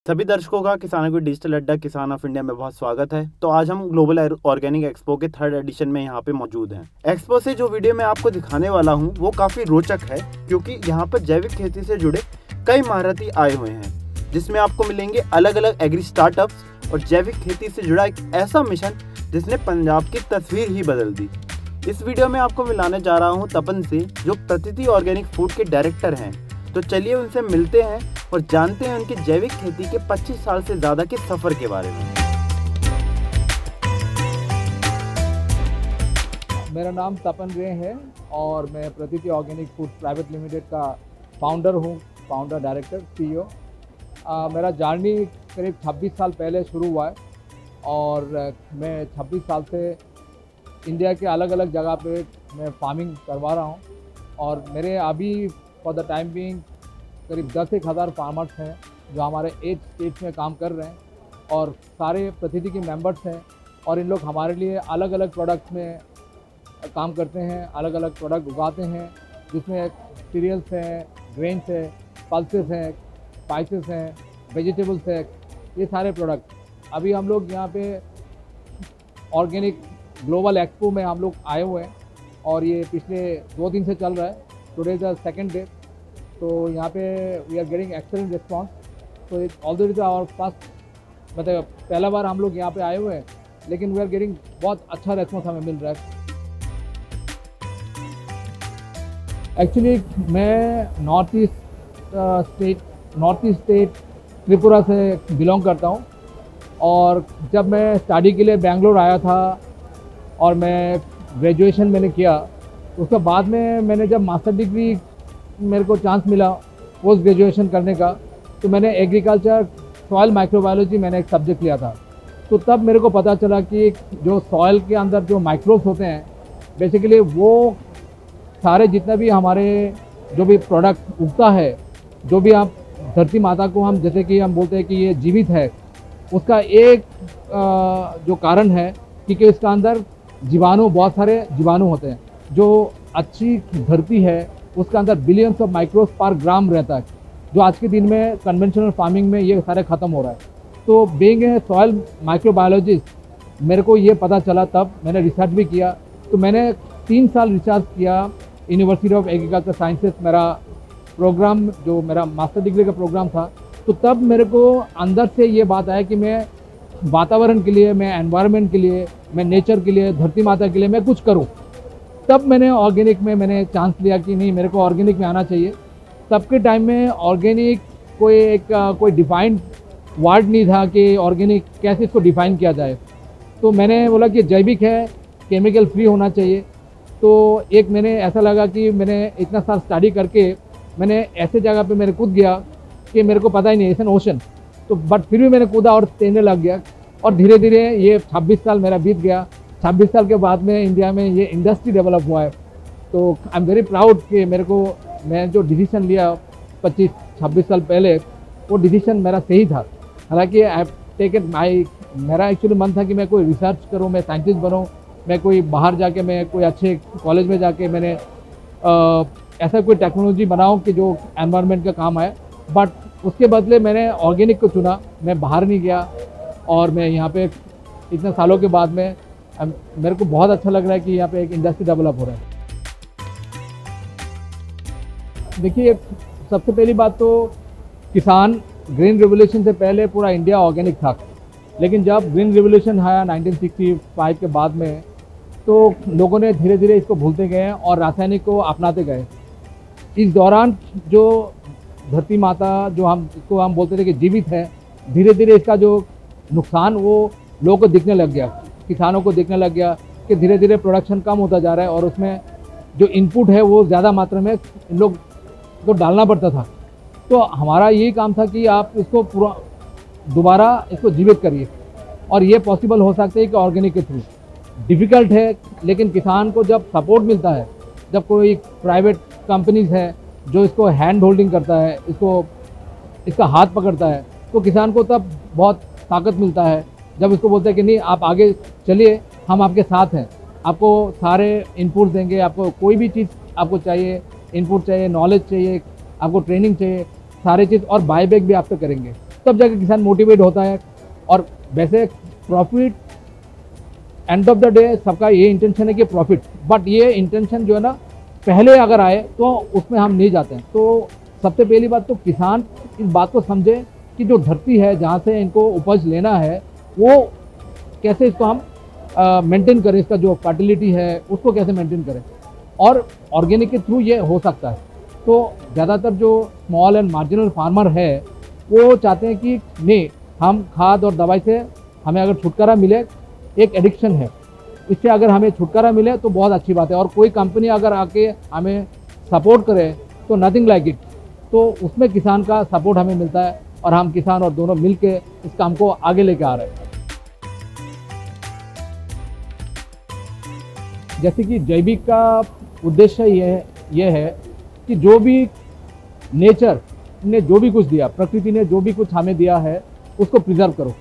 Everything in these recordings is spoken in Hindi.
सभी दर्शकों का किसानों के डिजिटल अड्डा किसान ऑफ इंडिया में बहुत स्वागत है। तो आज हम ग्लोबल ऑर्गेनिक एक्सपो के 3rd एडिशन में यहाँ पे मौजूद हैं। एक्सपो से जो वीडियो मैं आपको दिखाने वाला हूँ वो काफ़ी रोचक है, क्योंकि यहाँ पर जैविक खेती से जुड़े कई महारथी आए हुए हैं, जिसमें आपको मिलेंगे अलग अलग एग्री स्टार्टअप्स और जैविक खेती से जुड़ा एक ऐसा मिशन जिसने पंजाब की तस्वीर ही बदल दी। इस वीडियो में आपको मिलाने जा रहा हूँ तपन से, जो प्रतीति ऑर्गेनिक फूड के डायरेक्टर हैं। तो चलिए उनसे मिलते हैं और जानते हैं उनकी जैविक खेती के 25 साल से ज़्यादा के सफ़र के बारे में। मेरा नाम तपन रे है और मैं प्रतीति ऑर्गेनिक फूड प्राइवेट लिमिटेड का फाउंडर हूँ, फाउंडर डायरेक्टर CEO। मेरा जर्नी करीब 26 साल पहले शुरू हुआ है और मैं 26 साल से इंडिया के अलग अलग जगह पे मैं फार्मिंग करवा रहा हूँ। और मेरे अभी फॉर द टाइम बीइंग करीब 10,000 फार्मर्स हैं जो हमारे 8 स्टेट्स में काम कर रहे हैं और सारे प्रतीति के मेंबर्स हैं। और इन लोग हमारे लिए अलग अलग प्रोडक्ट्स में काम करते हैं, अलग अलग प्रोडक्ट उगाते हैं, जिसमें सीरियल्स हैं, ग्रेन्स हैं, पल्सेस हैं, स्पाइसेस हैं, वेजिटेबल्स हैं, ये सारे प्रोडक्ट। अभी हम लोग यहाँ पे ऑर्गेनिक ग्लोबल एक्सपो में हम लोग आए हुए हैं और ये पिछले 2 दिन से चल रहा है। Today is the second day. तो यहाँ पे we are getting excellent response. तो इट ऑलरेडी आवर फर्स्ट, मतलब पहला बार हम लोग यहाँ पे आए हुए हैं, लेकिन वी आर गेटिंग बहुत अच्छा रिस्पॉन्स हमें मिल रहा है। एक्चुअली मैं नॉर्थ ईस्ट स्टेट त्रिपुरा से बिलोंग करता हूँ। और जब मैं स्टडी के लिए बेंगलोर आया था और मैं ग्रेजुएशन मैंने किया, उसके बाद में मैंने जब मास्टर डिग्री मेरे को चांस मिला पोस्ट ग्रेजुएशन करने का, तो मैंने एग्रीकल्चर सॉइल माइक्रोबायोलॉजी मैंने एक सब्जेक्ट लिया था। तो तब मेरे को पता चला कि जो सॉइल के अंदर जो माइक्रोब्स होते हैं, बेसिकली वो सारे जितना भी हमारे जो भी प्रोडक्ट उगता है, जो भी आप धरती माता को हम जैसे कि हम बोलते हैं कि ये जीवित है, उसका एक जो कारण है क्योंकि इसका अंदर जीवाणु, बहुत सारे जीवाणु होते हैं। जो अच्छी धरती है उसके अंदर बिलियंस ऑफ माइक्रोब्स पर ग्राम रहता है, जो आज के दिन में कन्वेंशनल फार्मिंग में ये सारे ख़त्म हो रहा है। तो बीइंग ए सॉइल माइक्रोबायोलॉजिस्ट मेरे को ये पता चला, तब मैंने रिसर्च भी किया। तो मैंने 3 साल रिसर्च किया यूनिवर्सिटी ऑफ एग्रीकल्चर साइंसेस, मेरा प्रोग्राम जो मेरा मास्टर डिग्री का प्रोग्राम था। तो तब मेरे को अंदर से ये बात आया कि मैं वातावरण के लिए, मैं एनवायरनमेंट के लिए, मैं नेचर के लिए, धरती माता के लिए मैं कुछ करूं। तब मैंने ऑर्गेनिक में मैंने चांस लिया कि नहीं, मेरे को ऑर्गेनिक में आना चाहिए। तब के टाइम में ऑर्गेनिक कोई डिफाइंड वर्ड नहीं था कि ऑर्गेनिक कैसे इसको डिफाइन किया जाए। तो मैंने बोला कि जैविक है, केमिकल फ्री होना चाहिए। तो एक मैंने ऐसा लगा कि मैंने इतना साल स्टडी करके मैंने ऐसे जगह पे मैंने कूद गया कि मेरे को पता ही नहीं, ऐसा ओशन। तो बट फिर भी मैंने कूदा और तैरने लग गया और धीरे धीरे ये 26 साल मेरा बीत गया। 26 साल के बाद में इंडिया में ये इंडस्ट्री डेवलप हुआ है। तो आई एम वेरी प्राउड कि मैं जो डिसीजन लिया 25-26 साल पहले, वो डिसीजन मेरा सही था। हालांकि आई टेक इट मेरा एक्चुअली मन था कि मैं कोई रिसर्च करूं, मैं साइंटिस्ट बनूं, मैं कोई बाहर जाके मैं कोई अच्छे कॉलेज में जाके मैंने ऐसा कोई टेक्नोलॉजी बनाऊं कि जो एनवायरनमेंट का काम आए। बट उसके बदले मैंने ऑर्गेनिक को चुना। मैं बाहर नहीं गया और मैं यहाँ पे इतने सालों के बाद में मेरे को बहुत अच्छा लग रहा है कि यहाँ पे एक इंडस्ट्री डेवलप हो रहा है। देखिए, सबसे पहली बात तो किसान ग्रीन रिवोल्यूशन से पहले पूरा इंडिया ऑर्गेनिक था, लेकिन जब ग्रीन रिवोल्यूशन आया 1965 के बाद में, तो लोगों ने धीरे धीरे इसको भूलते गए और रासायनिक को अपनाते गए। इस दौरान जो धरती माता जो इसको हम बोलते थे कि जीवित है, धीरे धीरे इसका जो नुकसान वो लोगों को दिखने लग गया, किसानों को दिखने लग गया कि धीरे धीरे प्रोडक्शन कम होता जा रहा है और उसमें जो इनपुट है वो ज़्यादा मात्रा में इन लोग को डालना पड़ता था। तो हमारा यही काम था कि आप इसको पूरा दोबारा इसको जीवित करिए, और ये पॉसिबल हो सकता है कि ऑर्गेनिक के थ्रू। डिफ़िकल्ट है, लेकिन किसान को जब सपोर्ट मिलता है, जब कोई प्राइवेट कंपनीज है जो इसको हैंड होल्डिंग करता है, इसका हाथ पकड़ता है, तो किसान को तब बहुत ताकत मिलता है। जब इसको बोलते हैं कि नहीं, आप आगे चलिए, हम आपके साथ हैं, आपको सारे इनपुट देंगे, आपको कोई भी चीज़ आपको चाहिए, इनपुट चाहिए, नॉलेज चाहिए, आपको ट्रेनिंग चाहिए, सारे चीज़ और बायबैक भी आप पे करेंगे। तब जाकर किसान मोटिवेट होता है। और वैसे profit end of the day सबका ये इंटेंशन है कि प्रॉफिट, बट ये इंटेंशन जो है ना पहले अगर आए तो उसमें हम नहीं जाते हैं। तो सबसे पहली बात तो किसान इस बात को समझे कि जो धरती है जहाँ से इनको उपज लेना है वो कैसे इसको हम मेंटेन करें, इसका जो फर्टिलिटी है उसको कैसे मेंटेन करें, और ऑर्गेनिक के थ्रू ये हो सकता है। तो ज़्यादातर जो स्मॉल एंड मार्जिनल फार्मर है वो चाहते हैं कि नहीं, हम खाद और दवाई से हमें अगर छुटकारा मिले, एक एडिक्शन है, इससे अगर हमें छुटकारा मिले तो बहुत अच्छी बात है। और कोई कंपनी अगर आके हमें सपोर्ट करे तो नथिंग लाइक इट, तो उसमें किसान का सपोर्ट हमें मिलता है और हम किसान और दोनों मिल के इस काम को आगे लेके आ रहे हैं। जैसे कि जैविक का उद्देश्य ये है कि जो भी नेचर ने जो भी कुछ दिया, प्रकृति ने जो भी कुछ हमें दिया है उसको प्रिजर्व करो।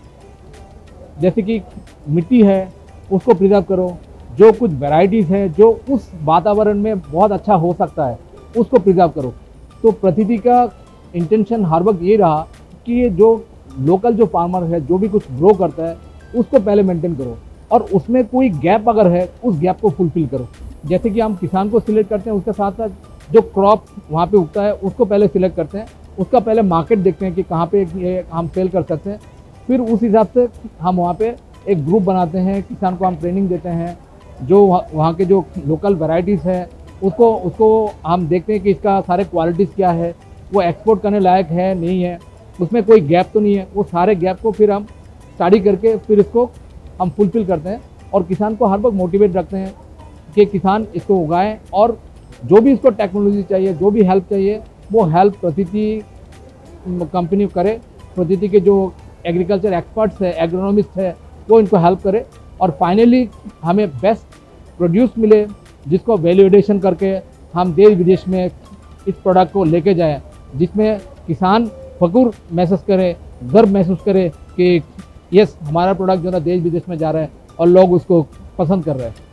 जैसे कि मिट्टी है उसको प्रिजर्व करो, जो कुछ वैरायटीज़ है जो उस वातावरण में बहुत अच्छा हो सकता है उसको प्रिजर्व करो। तो प्रकृति का इंटेंशन हर वक्त ये रहा कि जो लोकल जो फार्मर है जो भी कुछ ग्रो करता है उसको पहले मेंटेन करो, और उसमें कोई गैप अगर है उस गैप को फुलफिल करो। जैसे कि हम किसान को सिलेक्ट करते हैं, उसके साथ साथ जो क्रॉप वहाँ पे उगता है उसको पहले सिलेक्ट करते हैं, उसका पहले मार्केट देखते हैं कि कहाँ पे ये हम सेल कर सकते हैं। फिर उस हिसाब से हम वहाँ पे एक ग्रुप बनाते हैं, किसान को हम ट्रेनिंग देते हैं, जो वहाँ के जो लोकल वैरायटीज़ है उसको हम देखते हैं कि इसका सारे क्वालिटीज़ क्या है, वो एक्सपोर्ट करने लायक है नहीं है, उसमें कोई गैप तो नहीं है। वो सारे गैप को फिर हम स्टडी करके फिर इसको हम फुलफिल करते हैं और किसान को हर वक्त मोटिवेट रखते हैं कि किसान इसको उगाएं, और जो भी इसको टेक्नोलॉजी चाहिए, जो भी हेल्प चाहिए, वो हेल्प प्रतीति कंपनी करे। प्रतीति के जो एग्रीकल्चर एक्सपर्ट्स है, एग्रोनॉमिस्ट है, वो इनको हेल्प करे और फाइनली हमें बेस्ट प्रोड्यूस मिले, जिसको वैल्यू एडिशन करके हम देश विदेश में इस प्रोडक्ट को लेके जाएं, जिसमें किसान फख्र महसूस करे, गर्व महसूस करे कि यस, हमारा प्रोडक्ट जो है देश विदेश में जा रहा है और लोग उसको पसंद कर रहे हैं।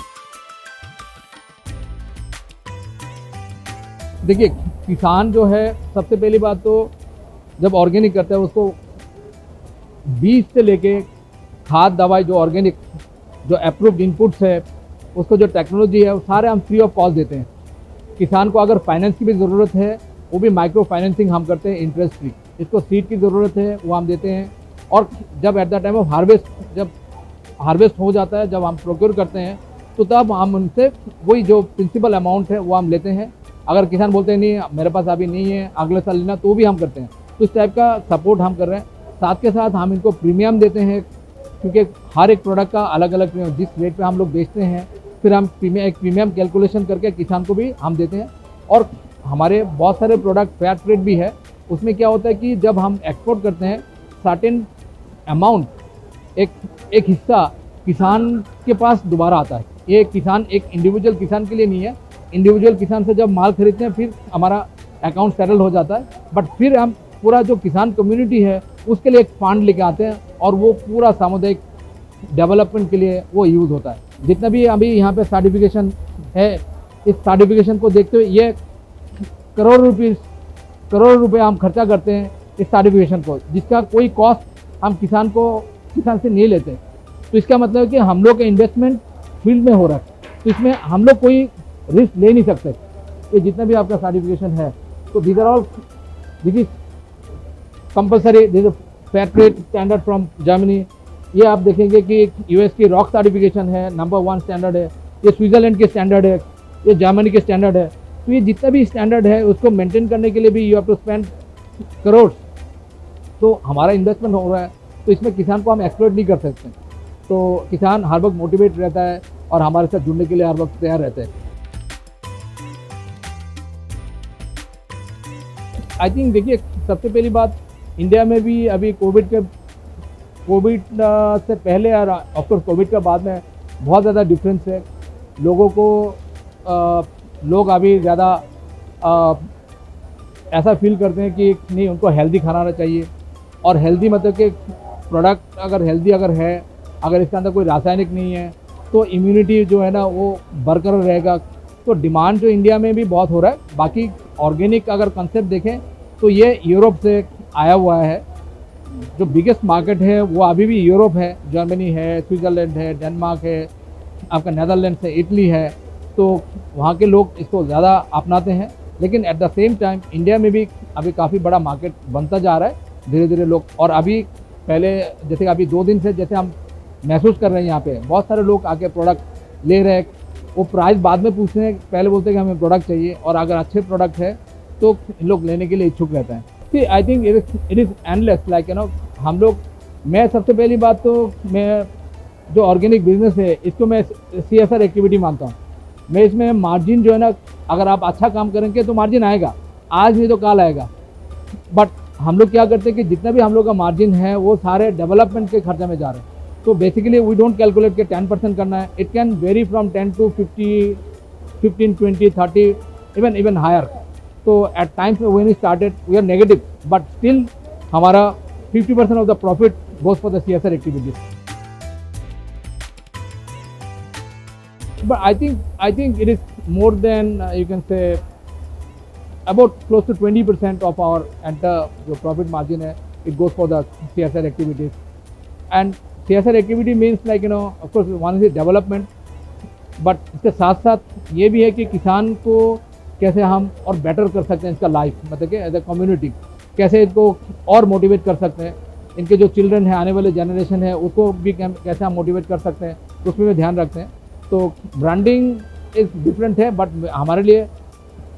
देखिए, किसान जो है सबसे पहली बात तो जब ऑर्गेनिक करता है उसको बीज से लेके खाद दवाई जो ऑर्गेनिक जो अप्रूव्ड इनपुट्स है, उसको जो टेक्नोलॉजी है वो सारे हम फ्री ऑफ कॉस्ट देते हैं। किसान को अगर फाइनेंस की भी ज़रूरत है वो भी माइक्रो फाइनेंसिंग हम करते हैं इंटरेस्ट फ्री। इसको सीड की ज़रूरत है वो हम देते हैं, और जब at the time of harvest, जब हार्वेस्ट हो जाता है, जब हम प्रोक्योर करते हैं तो तब हम उनसे वही जो प्रिंसिपल अमाउंट है वो हम लेते हैं। अगर किसान बोलते हैं नहीं मेरे पास अभी नहीं है, अगले साल लेना, तो भी हम करते हैं। तो इस टाइप का सपोर्ट हम कर रहे हैं। साथ के साथ हम इनको प्रीमियम देते हैं, क्योंकि हर एक प्रोडक्ट का अलग अलग प्रीमियम, जिस रेट पे हम लोग बेचते हैं फिर हम एक प्रीमियम कैलकुलेशन करके किसान को भी हम देते हैं। और हमारे बहुत सारे प्रोडक्ट फेयर ट्रेड भी है। उसमें क्या होता है कि जब हम एक्सपोर्ट करते हैं सर्टेन अमाउंट, एक हिस्सा किसान के पास दोबारा आता है। ये किसान एक इंडिविजुअल किसान के लिए नहीं है, इंडिविजुअल किसान से जब माल खरीदते हैं फिर हमारा अकाउंट सेटल हो जाता है, बट फिर हम पूरा जो किसान कम्युनिटी है उसके लिए एक फंड लेके आते हैं और वो पूरा सामुदायिक डेवलपमेंट के लिए वो यूज़ होता है। जितना भी अभी यहाँ पे सर्टिफिकेशन है, इस सर्टिफिकेशन को देखते हुए ये करोड़ रुपए हम खर्चा करते हैं इस सर्टिफिकेशन को, जिसका कोई कॉस्ट हम किसान से नहीं लेते। तो इसका मतलब है कि हम लोग का इन्वेस्टमेंट फील्ड में हो रहा है, तो इसमें हम लोग कोई रिस्क ले नहीं सकते। ये जितना भी आपका सर्टिफिकेशन है, तो this are all this is compulsory, this fair trade standard from Germany. ये आप देखेंगे कि यूएस की रॉक सर्टिफिकेशन है, नंबर 1 स्टैंडर्ड है, ये स्विट्जरलैंड के स्टैंडर्ड है, ये जर्मनी के स्टैंडर्ड है। तो ये जितना भी स्टैंडर्ड है उसको मेंटेन करने के लिए भी you have to spend crore. तो हमारा इन्वेस्टमेंट हो रहा है, तो इसमें किसान को हम एक्सप्लॉइट नहीं कर सकते। तो किसान हर वक्त मोटिवेट रहता है और हमारे साथ जुड़ने के लिए हर वक्त तैयार रहते हैं। आई थिंक देखिए, सबसे पहली बात, इंडिया में भी अभी कोविड से पहले और ऑफकोर्स कोविड के बाद में बहुत ज़्यादा डिफरेंस है। लोगों को लोग अभी ज़्यादा ऐसा फील करते हैं कि नहीं, उनको हेल्दी खाना चाहिए। और हेल्दी मतलब कि प्रोडक्ट अगर हेल्दी है, अगर इसके अंदर कोई रासायनिक नहीं है, तो इम्यूनिटी जो है ना वो बरकरार रहेगा। तो डिमांड जो इंडिया में भी बहुत हो रहा है। बाकी ऑर्गेनिक अगर कंसेप्ट देखें तो ये यूरोप से आया हुआ है, जो बिगेस्ट मार्केट है वो अभी भी यूरोप है, जर्मनी है, स्विट्ज़रलैंड है, डेनमार्क है, आपका नेदरलैंड है, इटली है। तो वहाँ के लोग इसको ज़्यादा अपनाते हैं। लेकिन at the same time India में भी अभी काफ़ी बड़ा मार्केट बनता जा रहा है धीरे धीरे लोग। और अभी पहले जैसे अभी 2 दिन से जैसे हम महसूस कर रहे हैं, यहाँ पे बहुत सारे लोग आके प्रोडक्ट ले रहे हैं। वो प्राइस बाद में पूछते हैं, पहले बोलते हैं कि हमें प्रोडक्ट चाहिए, और अगर अच्छे प्रोडक्ट है तो लोग लेने के लिए इच्छुक रहते हैं। See I think it is endless, like हम लोग, मैं सबसे पहली बात तो मैं जो ऑर्गेनिक बिजनेस है इसको मैं CSR एक्टिविटी मानता हूँ। मैं इसमें मार्जिन जो है ना, अगर आप अच्छा काम करेंगे तो मार्जिन आएगा, आज नहीं तो कल आएगा। बट हम लोग क्या करते हैं कि जितना भी हम लोग का मार्जिन है वो सारे डेवलपमेंट के खर्चे में जा रहे हैं। तो बेसिकली वी डोंट कैलकुलेट के 10% करना है। It can vary from 10 to 50, 15, 20, 30, even higher. तो at times when we started we are negative, but still हमारा 50% of the profit goes for the CSR activities. But I think it is more than you can say about close to 20% of our entire जो profit margin है, it goes for the CSR activities. And CSR activity means like of course one is development, but इसके साथ साथ ये भी है कि किसान को कैसे हम और बेटर कर सकते हैं इसका लाइफ, मतलब कि एज ए कम्युनिटी कैसे इसको और मोटिवेट कर सकते हैं। इनके जो चिल्ड्रन है, आने वाले जनरेशन है, उसको भी कैसे हम मोटिवेट कर सकते हैं, उसमें भी ध्यान रखते हैं। तो ब्रांडिंग इज डिफरेंट है, बट हमारे लिए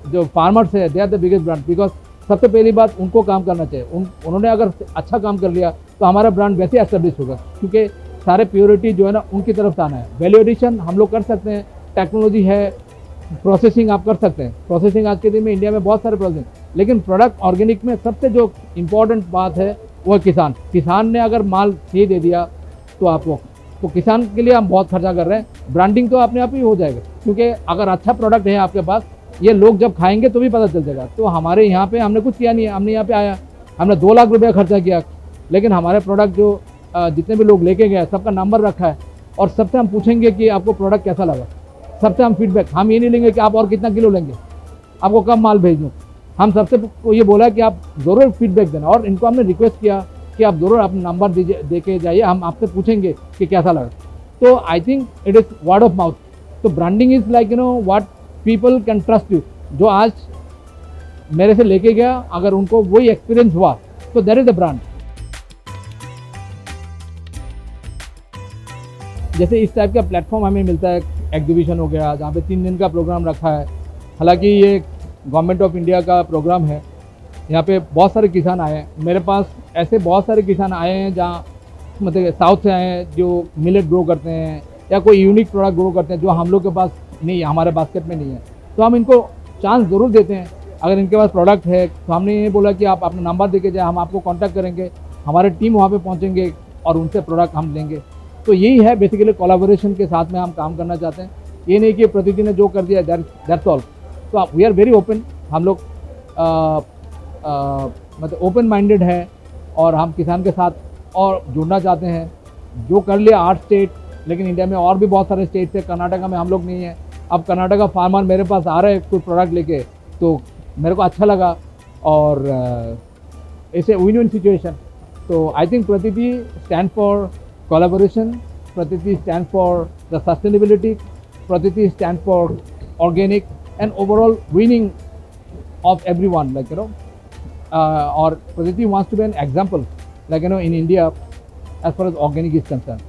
जो फार्मर्स है they are the biggest brand, because सबसे पहली बात उनको काम करना चाहिए। उन्होंने अगर अच्छा काम कर लिया तो हमारा ब्रांड वैसे एस्टेब्लिश होगा, क्योंकि सारे प्योरिटी जो है ना उनकी तरफ से आना है। वैल्यू एडिशन हम लोग कर सकते हैं, टेक्नोलॉजी है, प्रोसेसिंग आप कर सकते हैं। प्रोसेसिंग आज के दिन में इंडिया में बहुत सारे प्रोसेसिंग, लेकिन प्रोडक्ट ऑर्गेनिक में सबसे जो इम्पोर्टेंट बात है वो है किसान ने अगर माल सही दे दिया तो आपको, तो किसान के लिए हम बहुत खर्चा कर रहे हैं। ब्रांडिंग तो अपने आप ही हो जाएगा, क्योंकि अगर अच्छा प्रोडक्ट है आपके पास, ये लोग जब खाएंगे तो भी पता चल जाएगा। तो हमारे यहाँ पे हमने कुछ किया नहीं है, हमने यहाँ पे आया, हमने 2 लाख रुपया खर्चा किया, लेकिन हमारे प्रोडक्ट जो जितने भी लोग लेके गए सबका नंबर रखा है, और सबसे हम पूछेंगे कि आपको प्रोडक्ट कैसा लगा। सबसे हम फीडबैक, हम ये नहीं लेंगे कि आप और कितना किलो लेंगे, आपको कब माल भेज दूँ। हम सबसे को ये बोला कि आप ज़रूर फीडबैक देना, और इनको हमने रिक्वेस्ट किया कि आप ज़रूर अपना नंबर दीजिए, दे के जाइए, हम आपसे पूछेंगे कि कैसा लगा। तो I think it is word of mouth. तो branding is like what people can trust you. जो आज मेरे से लेके गया, अगर उनको वही एक्सपीरियंस हुआ तो दैट इज़ द ब्रांड। जैसे इस टाइप का प्लेटफॉर्म हमें मिलता है, एग्जीबिशन हो गया जहाँ पे 3 दिन का प्रोग्राम रखा है। हालांकि ये गवर्नमेंट ऑफ इंडिया का प्रोग्राम है, यहाँ पे बहुत सारे किसान आए हैं। मेरे पास ऐसे बहुत सारे किसान आए हैं जहाँ मतलब साउथ से आए हैं, जो मिलेट ग्रो करते हैं या कोई यूनिक प्रोडक्ट ग्रो करते हैं जो हम लोग के पास नहीं है, हमारे बास्केट में नहीं है। तो हम इनको चांस ज़रूर देते हैं। अगर इनके पास प्रोडक्ट है तो हमने ये बोला कि आप अपना नंबर दे के जाए, हम आपको कांटेक्ट करेंगे, हमारे टीम वहाँ पे पहुँचेंगे और उनसे प्रोडक्ट हम लेंगे। तो यही है बेसिकली कोलैबोरेशन के साथ में हम काम करना चाहते हैं। ये नहीं कि प्रतिदिन ने जो कर दिया दैट्स ऑल। तो वी आर वेरी ओपन, हम लोग मतलब ओपन माइंडेड है, और हम किसान के साथ और जुड़ना चाहते हैं। जो कर लिया 8 स्टेट, लेकिन इंडिया में और भी बहुत सारे स्टेट्स है। कर्नाटका में हम लोग नहीं है। अब कर्नाटका फार्मर मेरे पास आ रहे हैं कोई प्रोडक्ट लेके, तो मेरे को अच्छा लगा, और इट्स ए विन-विन सिचुएशन। तो आई थिंक प्रतीति stand for collaboration, Pratiti stands for the sustainability, Pratiti stands for organic and overall winning of everyone, like or Pratiti wants to be an example, like in India as far as organic is concerned,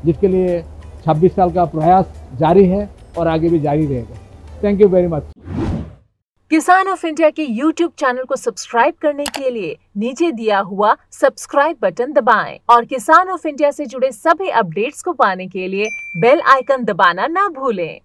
जिसके लिए 26 साल का प्रयास जारी है और आगे भी जारी रहेगा। Thank you very much. किसान ऑफ इंडिया के YouTube चैनल को सब्सक्राइब करने के लिए नीचे दिया हुआ सब्सक्राइब बटन दबाएं और किसान ऑफ इंडिया से जुड़े सभी अपडेट्स को पाने के लिए बेल आइकन दबाना ना भूलें।